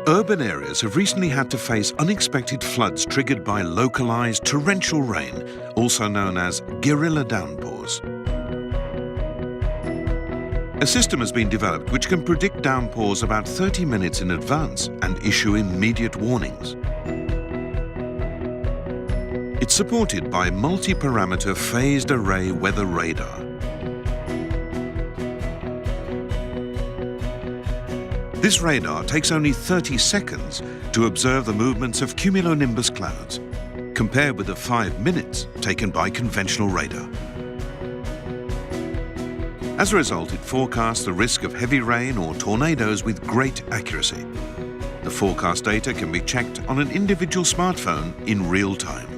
Urban areas have recently had to face unexpected floods triggered by localized torrential rain, also known as guerrilla downpours. A system has been developed which can predict downpours about 30 minutes in advance and issue immediate warnings. It's supported by multi-parameter phased array weather radar. This radar takes only 30 seconds to observe the movements of cumulonimbus clouds, compared with the 5 minutes taken by conventional radar. As a result, it forecasts the risk of heavy rain or tornadoes with great accuracy. The forecast data can be checked on an individual smartphone in real time.